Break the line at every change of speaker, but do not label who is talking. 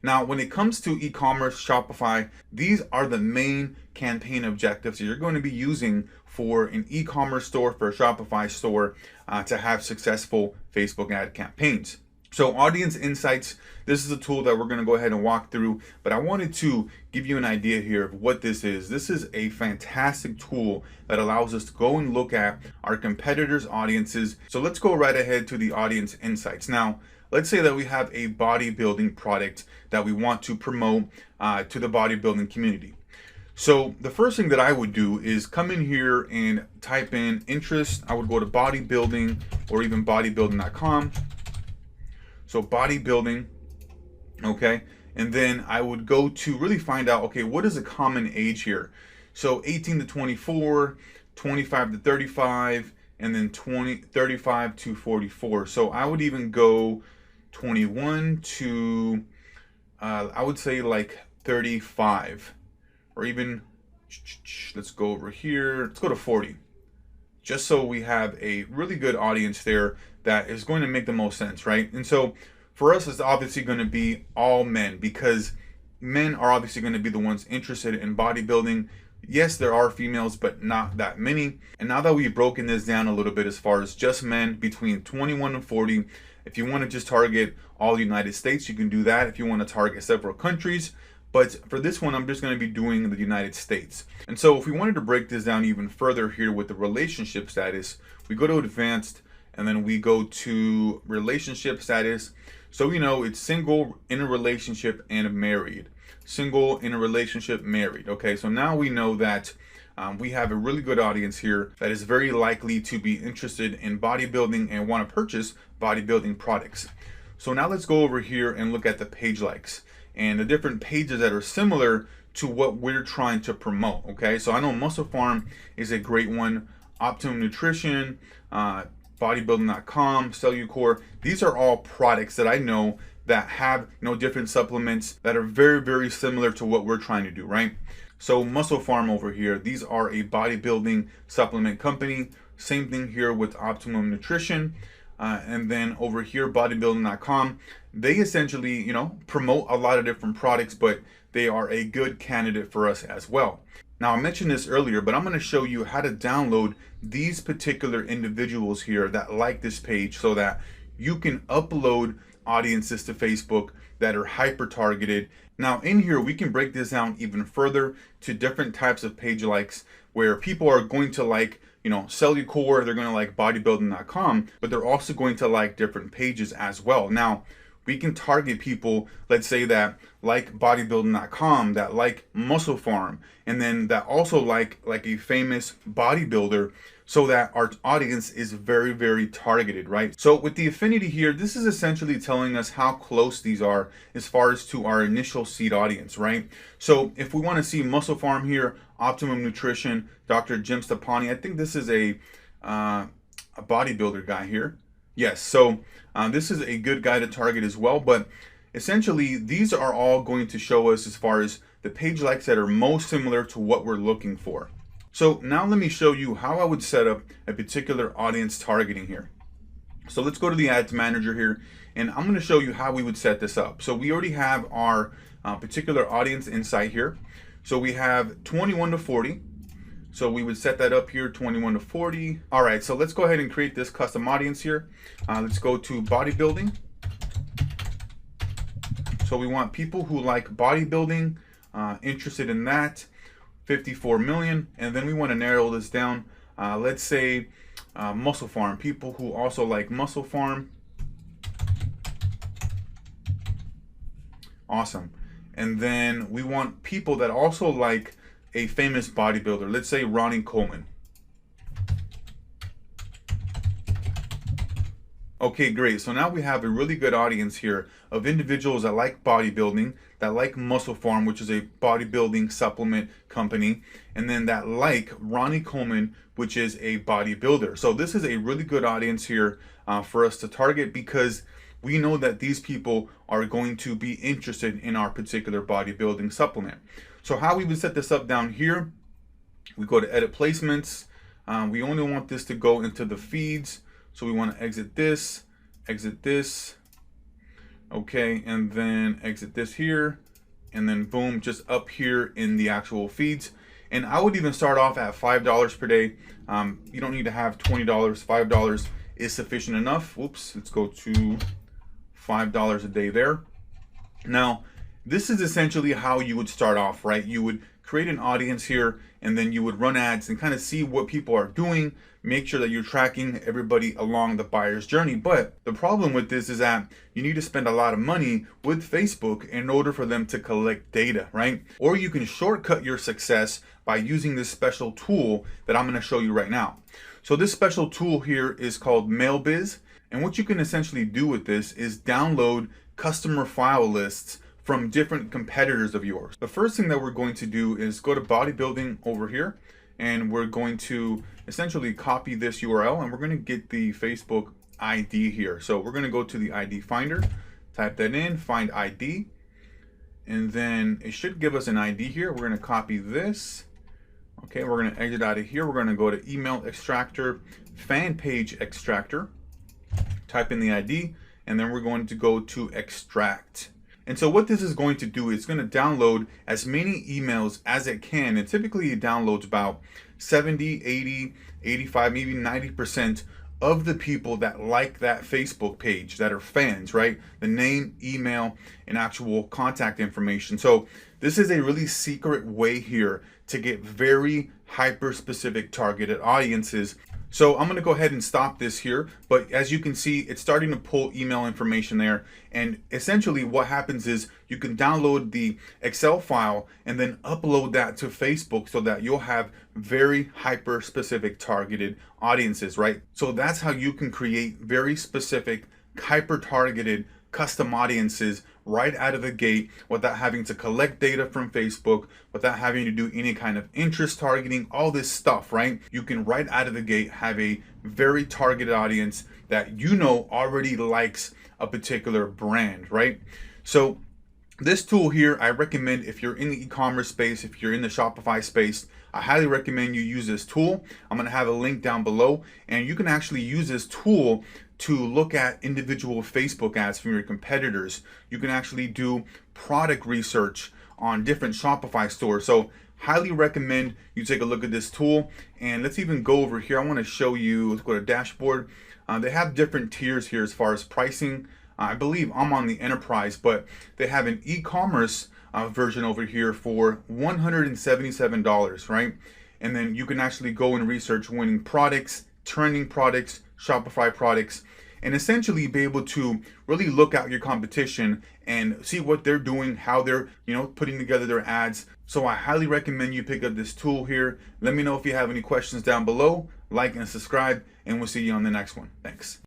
Now, when it comes to e-commerce, Shopify, these are the main campaign objectives that you're going to be using for an e-commerce store, for a Shopify store, to have successful Facebook ad campaigns. So audience insights, this is a tool that we're going to go ahead and walk through, but I wanted to give you an idea here of what this is. This is a fantastic tool that allows us to go and look at our competitors' audiences. So let's go right ahead to the audience insights. Now, let's say that we have a bodybuilding product that we want to promote to the bodybuilding community. So the first thing that I would do is come in here and type in interest. I would go to bodybuilding or even bodybuilding.com. So bodybuilding, okay? And then I would go to really find out, okay, what is a common age here? So 18 to 24, 25 to 35, and then 35 to 44. So I would even go 21 to, I would say like 35, or even, let's go over here, let's go to 40. Just so we have a really good audience there that is going to make the most sense, right? And so for us, it's obviously going to be all men, because men are obviously going to be the ones interested in bodybuilding. Yes, there are females, but not that many. And now that we've broken this down a little bit as far as just men between 21 and 40, if you want to just target all the United States, you can do that. If you want to target several countries, but for this one, I'm just going to be doing the United States. And so if we wanted to break this down even further here with the relationship status, we go to advanced and then we go to relationship status. So we know it's single, in a relationship, and married. Single, in a relationship, married. Okay, so now we know that we have a really good audience here that is very likely to be interested in bodybuilding and want to purchase bodybuilding products. So now let's go over here and look at the page likes and the different pages that are similar to what we're trying to promote. Okay, so I know Muscle Farm is a great one, Optimum Nutrition, bodybuilding.com, Cellucor. These are all products that I know that have different supplements that are very, very similar to what we're trying to do, right? So Muscle Farm over here, these are a bodybuilding supplement company. Same thing here with Optimum Nutrition. And then over here, bodybuilding.com, they essentially, promote a lot of different products, but they are a good candidate for us as well. Now, I mentioned this earlier, but I'm going to show you how to download these particular individuals here that like this page so that you can upload audiences to Facebook that are hyper targeted. Now in here, we can break this down even further to different types of page likes where people are going to like, Cellucor, they're going to like bodybuilding.com, but they're also going to like different pages as well. Now, we can target people, let's say that like bodybuilding.com, that like Muscle Farm, and then that also like a famous bodybuilder, so that our audience is very, very targeted, right? So with the affinity here, this is essentially telling us how close these are as far as to our initial seed audience, right? So if we want to see Muscle Farm here, Optimum Nutrition, Dr. Jim Stepani, I think this is a bodybuilder guy here. Yes, so this is a good guy to target as well, but essentially these are all going to show us as far as the page likes that are most similar to what we're looking for. So now let me show you how I would set up a particular audience targeting here. So let's go to the ads manager here, and I'm going to show you how we would set this up. So we already have our particular audience insight here. So we have 21 to 40. So we would set that up here, 21 to 40. All right, so let's go ahead and create this custom audience here. Let's go to bodybuilding. So we want people who like bodybuilding, interested in that, 54 million. And then we want to narrow this down. Let's say Muscle Farm, people who also like Muscle Farm. Awesome. And then we want people that also like a famous bodybuilder. Let's say Ronnie Coleman. Okay, great. So now we have a really good audience here of individuals that like bodybuilding, that like Muscle Farm, which is a bodybuilding supplement company, and then that like Ronnie Coleman, which is a bodybuilder. So this is a really good audience here for us to target, because we know that these people are going to be interested in our particular bodybuilding supplement. So how we would set this up down here, we go to edit placements. We only want this to go into the feeds. So we want to exit this, Okay, and then exit this here, and then boom, just up here in the actual feeds. And I would even start off at $5 per day. You don't need to have $20. $5 is sufficient enough. Whoops, let's go to $5 a day there. Now, this is essentially how you would start off, right? You would create an audience here, and then you would run ads and kind of see what people are doing, make sure that you're tracking everybody along the buyer's journey. But the problem with this is that you need to spend a lot of money with Facebook in order for them to collect data, right? Or you can shortcut your success by using this special tool that I'm going to show you right now. So this special tool here is called MailBiz. And what you can essentially do with this is download customer file lists from different competitors of yours. The first thing that we're going to do is go to bodybuilding over here, and we're going to essentially copy this URL, and we're going to get the Facebook ID here. So we're going to go to the ID finder, type that in, find ID, and then it should give us an ID here. We're going to copy this. Okay, we're going to exit out of here. We're going to go to email extractor, fan page extractor, type in the ID, and then we're going to go to extract. And so what this is going to do is going to download as many emails as it can. And typically it downloads about 70, 80, 85, maybe 90% of the people that like that Facebook page, that are fans, right? The name, email, and actual contact information. So this is a really secret way here to get very hyper specific targeted audiences. So I'm going to go ahead and stop this here, but as you can see, it's starting to pull email information there. And essentially what happens is you can download the Excel file and then upload that to Facebook so that you'll have very hyper specific targeted audiences, right? So that's how you can create very specific, hyper targeted custom audiences right out of the gate without having to collect data from Facebook, without having to do any kind of interest targeting, all this stuff, right? You can right out of the gate have a very targeted audience that you know already likes a particular brand, right? So this tool here, I recommend if you're in the e-commerce space, if you're in the Shopify space, I highly recommend you use this tool. I'm going to have a link down below, and you can actually use this tool to look at individual Facebook ads from your competitors. You can actually do product research on different Shopify stores. So highly recommend you take a look at this tool. And let's even go over here. I want to show you, let's go to dashboard. They have different tiers here as far as pricing. I believe I'm on the enterprise, but they have an e-commerce version over here for $177, right? And then you can actually go and research winning products, trending products, Shopify products, and essentially be able to really look at your competition and see what they're doing, how they're, putting together their ads. So I highly recommend you pick up this tool here. Let me know if you have any questions down below, like and subscribe, and we'll see you on the next one. Thanks.